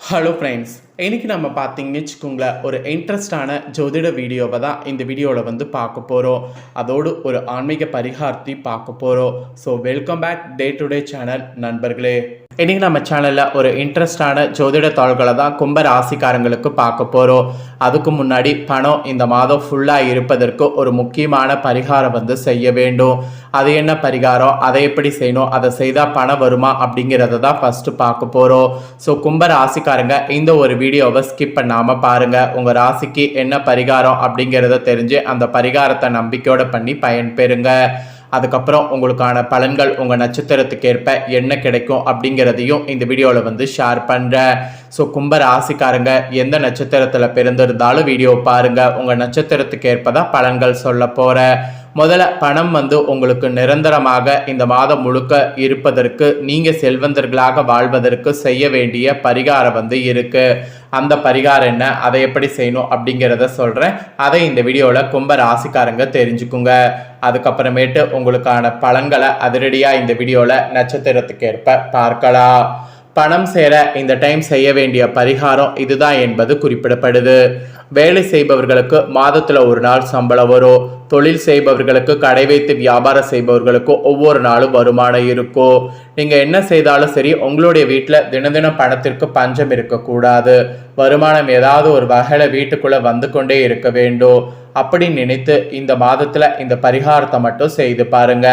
Hello friends, இன்றைக்கி நம்ம பார்த்தீங்கன்னு வச்சுக்கோங்களேன், ஒரு இன்ட்ரெஸ்டான ஜோதிட வீடியோவை தான் இந்த வீடியோவில் பார்க்க போகிறோம். அதோடு ஒரு ஆன்மீக பரிகாரத்தை பார்க்க போகிறோம். So welcome back day to day channel நண்பர்களே. இன்றைக்கி நம்ம சேனலில் ஒரு இன்ட்ரெஸ்டான ஜோதிட தாள்களை தான் கும்ப ராசிக்காரங்களுக்கு பார்க்க போகிறோம். அதுக்கு முன்னாடி பணம் இந்த மாதம் ஃபுல்லாக இருப்பதற்கு ஒரு முக்கியமான பரிகாரம் செய்ய வேண்டும். அது என்ன பரிகாரம், அதை எப்படி செய்யணும், அதை செய்தால் பணம் வருமா அப்படிங்கிறத தான் ஃபஸ்ட்டு பார்க்க போகிறோம். ஸோ கும்ப ராசிக்காரங்க இந்த ஒரு வீடியோவை ஸ்கிப் பண்ணாமல் பாருங்கள். உங்கள் ராசிக்கு என்ன பரிகாரம் அப்படிங்கிறத தெரிஞ்சு அந்த பரிகாரத்தை நம்பிக்கையோடு பண்ணி பயன்பெறுங்க. அதுக்கப்புறம் உங்களுக்கான பலன்கள் உங்கள் நட்சத்திரத்துக்கு ஏற்ப என்ன கிடைக்கும் அப்படிங்கிறதையும் இந்த வீடியோவில் ஷேர் பண்ணுறேன். ஸோ கும்ப ராசிக்காரங்க எந்த நட்சத்திரத்தில் பிறந்திருந்தாலும் வீடியோ பாருங்கள். உங்கள் நட்சத்திரத்துக்கு ஏற்ப தான் பலன்கள் சொல்ல போகிறேன். முதல்ல பணம் உங்களுக்கு நிரந்தரமாக இந்த மாதம் முழுக்க இருப்பதற்கு நீங்கள் செல்வந்தர்களாக வாழ்வதற்கு செய்ய வேண்டிய பரிகாரம் இருக்கு. அந்த பரிகாரம் என்ன, அதை எப்படி செய்யணும் அப்படிங்கிறத சொல்கிறேன். அதை இந்த வீடியோவில் கும்ப ராசிக்காரங்க தெரிஞ்சுக்குங்க. அதுக்கப்புறமேட்டு உங்களுக்கான பலன்களை அதிரடியாக இந்த வீடியோவில் நட்சத்திரத்துக்கு ஏற்ப பார்க்கலாம். பணம் சேர இந்த டைம் செய்ய வேண்டிய பரிகாரம் இதுதான் என்பது குறிப்பிடப்படுது. வேலை செய்பவர்களுக்கு மாதத்தில் ஒரு நாள் சம்பளம் வரும். தொழில் செய்பவர்களுக்கு, கடை வைத்து வியாபாரம் செய்பவர்களுக்கு ஒவ்வொரு நாளும் வருமானம் இருக்கும். நீங்கள் என்ன செய்தாலும் சரி, உங்களுடைய வீட்டில் தினம் பணத்திற்கு பஞ்சம் இருக்கக்கூடாது. வருமானம் ஏதாவது ஒரு வகையில் வீட்டுக்குள்ளே வந்து கொண்டே இருக்க வேண்டும். அப்படி நினைத்து இந்த மாதத்தில் இந்த பரிகாரத்தை மட்டும் செய்து பாருங்க.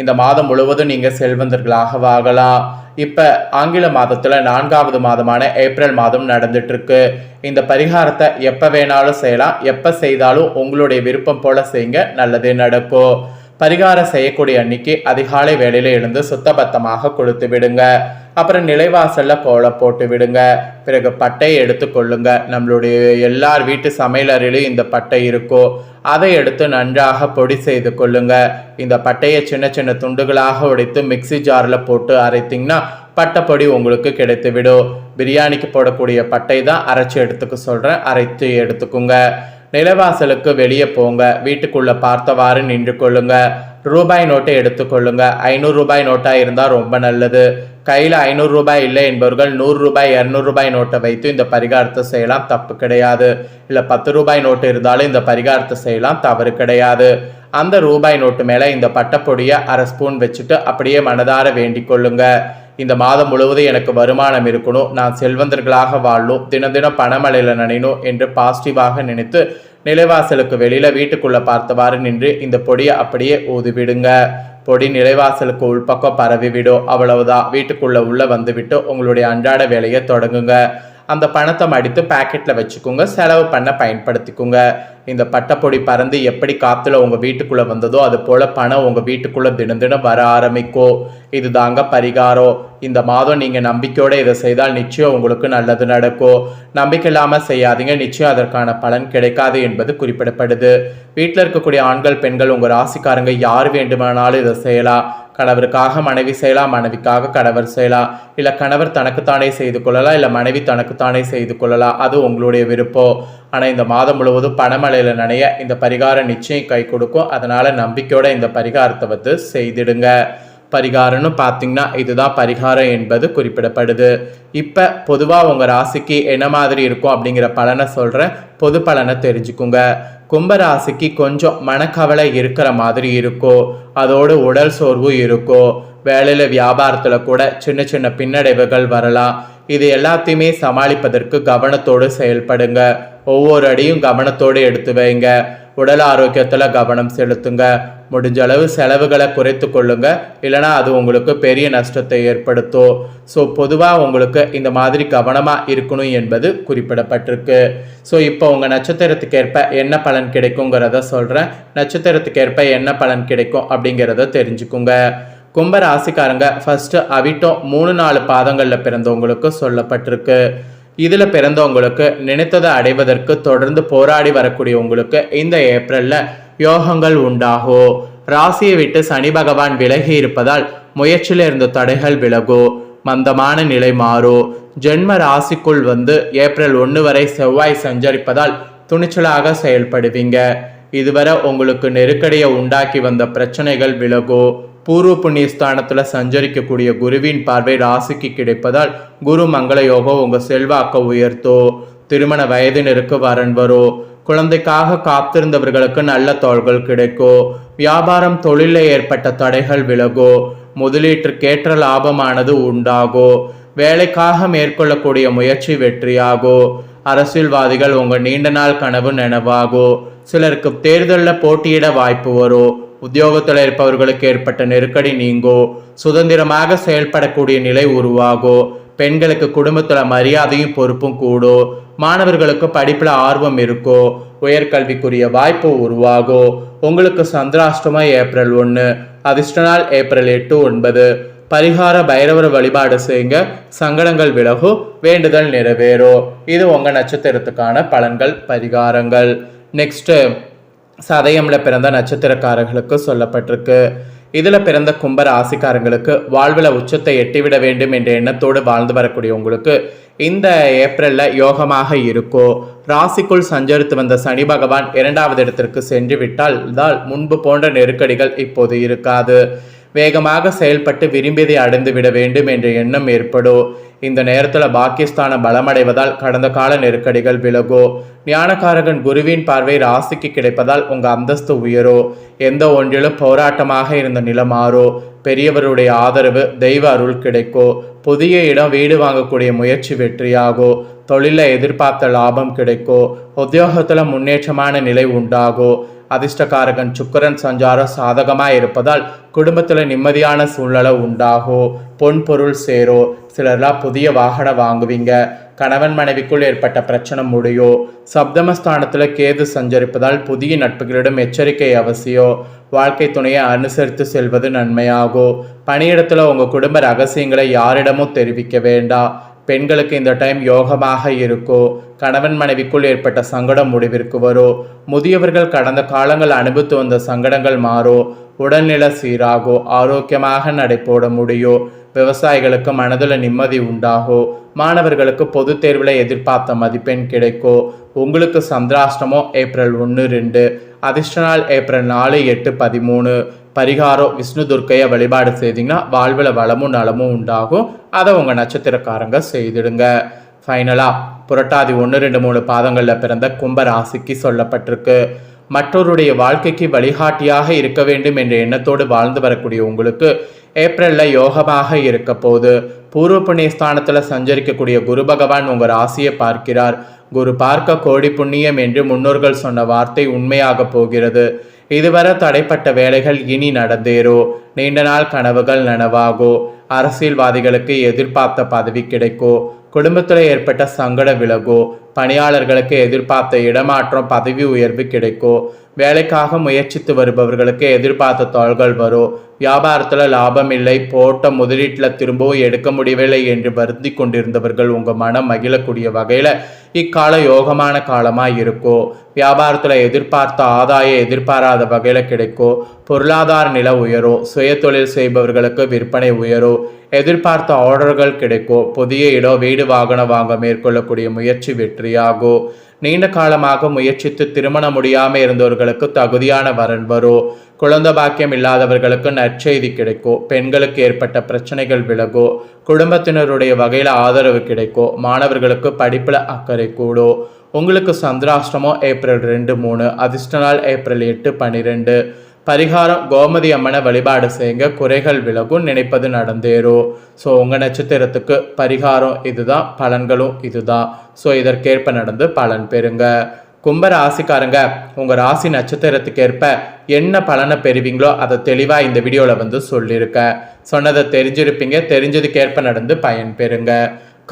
இந்த மாதம் முழுவதும் நீங்கள் செல்வந்தர்களாக ஆகலாம். இப்போ ஆங்கில மாதத்தில் 4வது மாதமான ஏப்ரல் மாதம் நடந்துட்டு இருக்கு. இந்த பரிகாரத்தை எப்போ வேணாலும் செய்யலாம். எப்போ செய்தாலும் உங்களுடைய விருப்பம் போல செய்யுங்க, நல்லதே நடக்கும். பரிகாரம் செய்யக்கூடிய அன்னைக்கு அதிகாலை வேளையில எழுந்து சுத்தபத்தமாக கொடுத்து விடுங்க. அப்புறம் நிலைவாசல்ல கோலம் போட்டு விடுங்க. பிறகு பட்டையை எடுத்துக்கொள்ளுங்க. நம்மளுடைய எல்லார் வீட்டு சமையலறையிலும் இந்த பட்டை இருக்கும். அதை எடுத்து நன்றாக பொடி செய்து கொள்ளுங்க. இந்த பட்டையை சின்ன சின்ன துண்டுகளாக உடைத்து மிக்சி ஜாரில் போட்டு அரைத்திங்கன்னா பட்டைப்பொடி உங்களுக்கு கிடைத்து விடும். பிரியாணிக்கு போடக்கூடிய பட்டை தான் அரைச்சி எடுத்துக்க சொல்கிறேன். அரைத்து எடுத்துக்குங்க. நிலவாசலுக்கு வெளியே போங்க. வீட்டுக்குள்ள பார்த்தவாறு நின்று கொள்ளுங்க. ரூபாய் நோட்டை எடுத்துக்கொள்ளுங்க. 500 ரூபாய் நோட்டாக இருந்தால் ரொம்ப நல்லது. கையில் 500 ரூபாய் இல்லை என்பவர்கள் 100 ரூபாய் 200 ரூபாய் நோட்டை வைத்து இந்த பரிகாரத்தை செய்யலாம், தப்பு கிடையாது. இல்லை 10 ரூபாய் நோட்டு இருந்தாலும் இந்த பரிகாரத்தை செய்யலாம், தவறு கிடையாது. அந்த ரூபாய் நோட்டு மேலே இந்த பட்டைப்பொடியை 1/2 ஸ்பூன் வச்சுட்டு அப்படியே மனதார வேண்டிக் கொள்ளுங்க. இந்த மாதம் முழுவதும் எனக்கு வருமானம் இருக்கணும், நான் செல்வந்தர்களாக வாழணும், தினம் பணமழையில் நனையணும் என்று பாசிட்டிவாக நினைத்து நிலைவாசலுக்கு வெளியில வீட்டுக்குள்ள பார்த்தவாறு நின்று இந்த பொடியை அப்படியே ஊதிவிடுங்க. பொடி நிலைவாசலுக்கு உள்பக்கம் பரவிவிடும். அவ்வளவுதான். வீட்டுக்குள்ள உள்ள வந்துவிட்டு உங்களுடைய அன்றாட வேலையை தொடங்குங்க. அந்த பணத்தை மடித்து பாக்கெட்டில் வச்சுக்கோங்க. செலவு பண்ண பயன்படுத்திக்கோங்க. இந்த பட்டைப்பொடி பறந்து எப்படி காற்றுல உங்கள் வீட்டுக்குள்ளே வந்ததோ அது போல் பணம் உங்கள் வீட்டுக்குள்ளே தினம் வர ஆரம்பிக்கும். இது தாங்க பரிகாரம். இந்த மாதம் நீங்கள் நம்பிக்கையோடு இதை செய்தால் நிச்சயம் உங்களுக்கு நல்லது நடக்கும். நம்பிக்கை இல்லாமல் செய்யாதீங்க, நிச்சயம் அதற்கான பலன் கிடைக்காது என்பது குறிப்பிடப்படுது. வீட்டில் இருக்கக்கூடிய ஆண்கள், பெண்கள், உங்கள் ராசிக்காரங்க யார் வேண்டுமானாலும் இதை செய்யலாம். கணவருக்காக மனைவி செய்யலாம், மனைவிக்காக கணவர் செய்யலாம். இல்லை கணவர் தனக்குத்தானே செய்து கொள்ளலாம், இல்லை மனைவி தனக்குத்தானே செய்து கொள்ளலாம். அது உங்களுடைய விருப்பம். ஆனால் இந்த மாதம் முழுவதும் பணமழையில் நனைய இந்த பரிகாரம் நிச்சயம் கை கொடுக்கும். அதனால் நம்பிக்கையோட இந்த பரிகாரத்தை செய்திடுங்க. பரிகாரம்னு பார்த்தீங்கன்னா இதுதான் பரிகாரம் என்பது குறிப்பிடப்படுது. இப்போ பொதுவாக உங்கள் ராசிக்கு என்ன மாதிரி இருக்கும் அப்படிங்கிற பலனை சொல்கிறேன். பொது பலனை தெரிஞ்சுக்குங்க. கும்பராசிக்கு கொஞ்சம் மனக்கவலை இருக்கிற மாதிரி இருக்கும். அதோடு உடல் சோர்வு இருக்கும். வேலையில் வியாபாரத்தில் கூட சின்ன சின்ன பின்னடைவுகள் வரலாம். இது எல்லாத்தையுமே சமாளிப்பதற்கு கவனத்தோடு செயல்படுங்க. ஒவ்வொரு அடியும் கவனத்தோடு எடுத்து வைங்க. உடல் ஆரோக்கியத்தில் கவனம் செலுத்துங்க. முடிஞ்ச அளவு செலவுகளை குறைத்து கொள்ளுங்க. இல்லைனா அது உங்களுக்கு பெரிய நஷ்டத்தை ஏற்படுத்தும். ஸோ பொதுவாக உங்களுக்கு இந்த மாதிரி கவனமாக இருக்கணும் என்பது குறிப்பிடப்பட்டிருக்கு. ஸோ இப்போ உங்கள் நட்சத்திரத்துக்கு ஏற்ப என்ன பலன் கிடைக்குங்கிறத சொல்கிறேன். நட்சத்திரத்துக்கு ஏற்ப என்ன பலன் கிடைக்கும் அப்படிங்கிறத தெரிஞ்சுக்குங்க. கும்ப ராசிக்காரங்க ஃபர்ஸ்ட் அவிட்டம் 3-4 பாதங்களில் பிறந்தவங்களுக்கு சொல்லப்பட்டிருக்கு. இதில் பிறந்தவங்களுக்கு நினைத்ததை அடைவதற்கு தொடர்ந்து போராடி வரக்கூடிய உங்களுக்கு இந்த ஏப்ரலில் யோகங்கள் உண்டாகும். ராசியை விட்டு சனி பகவான் விலகி இருப்பதால் முயற்சியில் இருந்த தடைகள் விலகும். மந்தமான நிலை மாறும். ஜென்ம ராசிக்குள் ஏப்ரல் 1 வரை செவ்வாய் சஞ்சரிப்பதால் துணிச்சலாக செயல்படுவீங்க. இதுவரை உங்களுக்கு நெருக்கடியை உண்டாக்கி வந்த பிரச்சனைகள் விலகும். பூர்வ புண்ணிய ஸ்தானத்தில் சஞ்சரிக்கக்கூடிய குருவின் பார்வை ராசிக்கு கிடைப்பதால் குரு மங்கள யோகம் உங்கள் செல்வாக்க உயர்த்தோ. திருமண வயதினருக்கு வரன் வரும். குழந்தைக்காக காத்திருந்தவர்களுக்கு நல்ல தோள்கள் கிடைக்கும். வியாபாரம் தொழிலில் ஏற்பட்ட தடைகள் விலகோ. முதலீட்டுக்கேற்ற லாபமானது உண்டாகோ. வேலைக்காக மேற்கொள்ளக்கூடிய முயற்சி வெற்றியாகோ. அரசியல்வாதிகள் உங்கள் நீண்ட நாள் கனவு நினைவாகோ. சிலருக்கு தேர்தலில் போட்டியிட வாய்ப்பு வரும். உத்தியோகத்தில் இருப்பவர்களுக்கு ஏற்பட்ட நெருக்கடி நீங்கோ. சுதந்திரமாக செயல்படக்கூடிய நிலை உருவாகோ. பெண்களுக்கு குடும்பத்தில் மரியாதையும் பொறுப்பும் கூடும். மாணவர்களுக்கு படிப்பில் ஆர்வம் இருக்கோ. உயர்கல்விக்குரிய வாய்ப்பு உருவாகோ. உங்களுக்கு சந்திராஷ்டமம் ஏப்ரல் 1, அதிர்ஷ்ட நாள் ஏப்ரல் 8, 9. பரிகார பைரவர் வழிபாடு செய்யுங்க, சங்கடங்கள் விலகும், வேண்டுதல் நிறைவேறும். இது உங்கள் நட்சத்திரத்துக்கான பலன்கள், பரிகாரங்கள். நெக்ஸ்ட்டு சதயம்ல பிறந்த நட்சத்திரக்காரர்களுக்கு சொல்லப்பட்டிருக்கு. இதில் பிறந்த கும்ப ராசிக்காரங்களுக்கு வாழ்வில் உச்சத்தை எட்டிவிட வேண்டும் என்ற எண்ணத்தோடு வாழ்ந்து வரக்கூடிய உங்களுக்கு இந்த ஏப்ரலில் யோகமாக இருக்கோ. ராசிக்குள் சஞ்சரித்து வந்த சனி பகவான் 2வது இடத்திற்கு சென்று விட்டால் முன்பு போன்ற நெருக்கடிகள் இப்போது இருக்காது. வேகமாக செயல்பட்டு விரும்பியதை அடைந்து விட வேண்டும் என்ற எண்ணம் ஏற்படும். இந்த நேரத்தில் பாக்கியஸ்தான பலமடைவதால் கடந்த கால நெருக்கடிகள் விலகோ. ஞானகாரகன் குருவின் பார்வை ராசிக்கு கிடைப்பதால் உங்கள் அந்தஸ்து உயரோ. எந்த ஒன்றிலும் போராட்டமாக இருந்த நிலை மாறோ. பெரியவருடைய ஆதரவு, தெய்வ அருள் கிடைக்கோ. புதிய இடம் வீடு வாங்கக்கூடிய முயற்சி வெற்றியாகோ. தொழிலில் எதிர்பார்த்த லாபம் கிடைக்கோ. உத்தியோகத்தில் முன்னேற்றமான நிலை உண்டாகோ. அதிர்ஷ்டகாரகன் சுக்கிரன் சஞ்சாரம் சாதகமாக இருப்பதால் குடும்பத்தில் நிம்மதியான சூழ்நிலை உண்டாகும். பொன் பொருள் சேரோ. சிலர்லாம் புதிய வாகனம் வாங்குவீங்க. கணவன் மனைவிக்குள் ஏற்பட்ட பிரச்சனை முடியோ. சப்தமஸ்தானத்தில் கேது சஞ்சரிப்பதால் புதிய நட்புகளிடம் எச்சரிக்கை அவசியம். வாழ்க்கை துணையை அனுசரித்து செல்வது நன்மையாகும். பணியிடத்தில் உங்கள் குடும்ப ரகசியங்களை யாரிடமும் தெரிவிக்க வேண்டாம். பெண்களுக்கு இந்த டைம் யோகமாக இருக்கும். கணவன் மனைவிக்குள் ஏற்பட்ட சங்கடம் முடிவிற்கு வரும். முதியவர்கள் கடந்த காலங்கள் அனுபவித்து வந்த சங்கடங்கள் மாறும். உடல்நிலை சீராகோ. ஆரோக்கியமாக நடைபோட முடியும். விவசாயிகளுக்கு மனதில் நிம்மதி உண்டாகும். மாணவர்களுக்கு பொது தேர்வில் எதிர்பார்த்த மதிப்பெண் கிடைக்கும். உங்களுக்கு சந்திராஷ்டமம் ஏப்ரல் 1, 2. அதிர்ஷ்ட நாள் ஏப்ரல் 4, 8, 13. பரிகாரம் விஷ்ணு துர்க்கையை வழிபாடு செய்தீங்கன்னா வாழ்வில் வளமும் நலமும் உண்டாகும். அதை உங்கள் நட்சத்திரக்காரங்க செய்திடுங்க. ஃபைனலாக புரட்டாதி 1, 2, 3 பாதங்களில் பிறந்த கும்ப ராசிக்கு சொல்லப்பட்டிருக்கு. மற்றவருடைய வாழ்க்கைக்கு வழிகாட்டியாக இருக்க வேண்டும் என்ற எண்ணத்தோடு வாழ்ந்து வரக்கூடிய உங்களுக்கு ஏப்ரலில் யோகமாக இருக்க போது. பூர்வ புண்ணிய ஸ்தானத்தில் சஞ்சரிக்கக்கூடிய குரு பகவான் உங்கள் ராசியை பார்க்கிறார். குரு பார்க்க கோடி புண்ணியம் என்று முன்னோர்கள் சொன்ன வார்த்தை உண்மையாக போகிறது. இதுவரை தடைப்பட்ட வேலைகள் இனி நடந்தேறோ. நீண்ட நாள் கனவுகள் நனவாகோ. அரசியல்வாதிகளுக்கு எதிர்பார்த்த பதவி கிடைக்கோ. குடும்பத்தில் ஏற்பட்ட சங்கட விலகோ. பணியாளர்களுக்கு எதிர்பார்த்த இடமாற்றம், பதவி உயர்வு கிடைக்கோ. வேலைக்காக முயற்சித்து வருபவர்களுக்கு எதிர்பார்த்த தோள்கள் வரும். வியாபாரத்தில் லாபம் இல்லை, போட்ட முதலீட்டில் திரும்பவும் எடுக்க முடியவில்லை என்று வருந்தி கொண்டிருந்தவர்கள் உங்கள் மனம் மகிழக்கூடிய வகையில் இக்கால யோகமான காலமாக இருக்கும். வியாபாரத்தில் எதிர்பார்த்த ஆதாயம் எதிர்பாராத வகையில் கிடைக்கும். பொருளாதார நிலை உயரும். சுய தொழில் செய்பவர்களுக்கு விற்பனை உயரும். எதிர்பார்த்த ஆர்டர்கள் கிடைக்கும். புதிய இடம் வீடு வாகனம் வாங்க மேற்கொள்ளக்கூடிய முயற்சி வெற்றியாகும். நீண்ட காலமாக முயற்சித்து திருமணம் முடியாமல் இருந்தவர்களுக்கு தகுதியான வரன் வரும். குழந்தை பாக்கியம் இல்லாதவர்களுக்கு நற்செய்தி கிடைக்கும். பெண்களுக்கு ஏற்பட்ட பிரச்சனைகள் விலகும். குடும்பத்தினருடைய வகையில் ஆதரவு கிடைக்கும். மாணவர்களுக்கு படிப்பில் அக்கறை கூடும். உங்களுக்கு சந்திராஷ்டமம் ஏப்ரல் 2, 3. அதிர்ஷ்ட நாள் ஏப்ரல் 8, 12. பரிகாரம் கோமதி அம்மனை வழிபாடு செய்யுங்க, குறைகள் விலகும், நினைப்பது நடந்தேறும். ஸோ உங்கள் நட்சத்திரத்துக்கு பரிகாரம் இதுதான், பலன்களும் இதுதான். ஸோ இதற்கேற்ப நடந்து பலன் பெறுங்க. கும்ப ராசிக்காரங்க உங்கள் ராசி நட்சத்திரத்துக்கு ஏற்ப என்ன பலனை பெறுவீங்களோ அதை தெளிவாக இந்த வீடியோவில் சொல்லியிருக்கேன். சொன்னதை தெரிஞ்சிருப்பீங்க. தெரிஞ்சதுக்கேற்ப நடந்து பயன் பெறுங்க.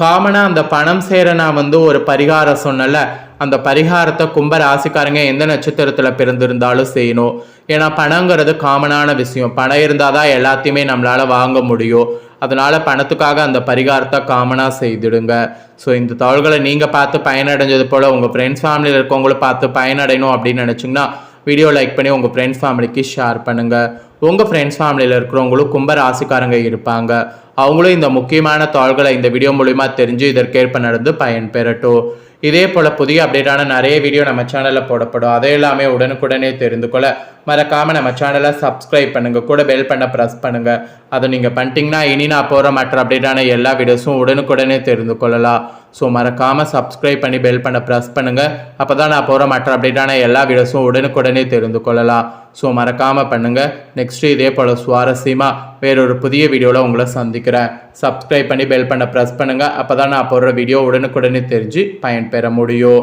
காமனாக அந்த பணம் சேர நான் ஒரு பரிகாரம் சொன்னல, அந்த பரிகாரத்தை கும்ப ராசிக்காரங்க எந்த நட்சத்திரத்தில் பிறந்திருந்தாலும் செய்யணும். ஏன்னா பணங்கிறது காமனான விஷயம். பணம் இருந்தால் தான் எல்லாத்தையுமே நம்மளால் வாங்க முடியும். அதனால் பணத்துக்காக அந்த பரிகாரத்தை காமனாக செய்திடுங்க. ஸோ இந்த தகவல்களை நீங்கள் பார்த்து பயனடைஞ்சது போல் உங்கள் ஃப்ரெண்ட்ஸ் ஃபேமிலியில் இருக்கவங்களும் பார்த்து பயனடையணும் அப்படின்னு நினச்சிங்கன்னா வீடியோ லைக் பண்ணி உங்கள் ஃப்ரெண்ட்ஸ் ஃபேமிலிக்கு ஷேர் பண்ணுங்கள். உங்கள் ஃப்ரெண்ட்ஸ் ஃபேமிலியில் இருக்கிறவங்களும் கும்ப ராசிக்காரங்க இருப்பாங்க. அவங்களும் இந்த முக்கியமான தகவல்களை இந்த வீடியோ மூலிமா தெரிஞ்சு இதற்கேற்ப நடந்து பயன் பெறட்டும். இதே போல் புதிய அப்டேட்டான நிறைய வீடியோ நம்ம சேனலில் போடப்படும். அதை எல்லாமே உடனுக்குடனே தெரிந்து கொள்ள மறக்காமல் நம்ம சேனலை சப்ஸ்கிரைப் பண்ணுங்கள், கூட பெல் பண்ண ப்ரெஸ் பண்ணுங்கள். அதை நீங்கள் பண்ணிட்டீங்கன்னா இனி நான் போகிற மற்ற அப்டேட்டான எல்லா வீடியோஸும் உடனுக்குடனே தெரிந்து கொள்ளலாம். ஸோ மறக்காமல் சப்ஸ்கிரைப் பண்ணி பெல் பண்ண ப்ரெஸ் பண்ணுங்கள். அப்போ தான் நான் போகிற மற்ற அப்டேட்டான எல்லா வீடியோஸும் உடனுக்குடனே தெரிந்து கொள்ளலாம். ஸோ மறக்காமல் பண்ணுங்கள். நெக்ஸ்ட்டு இதே போல் சுவாரஸ்யமாக வேறொரு புதிய வீடியோவில் உங்களை சந்திக்கிறேன். சப்ஸ்கிரைப் பண்ணி பெல் பண்ண ப்ரெஸ் பண்ணுங்கள். அப்போ தான் நான் போடுற வீடியோ உடனுக்குடனே தெரிஞ்சு பயன்பெற முடியும்.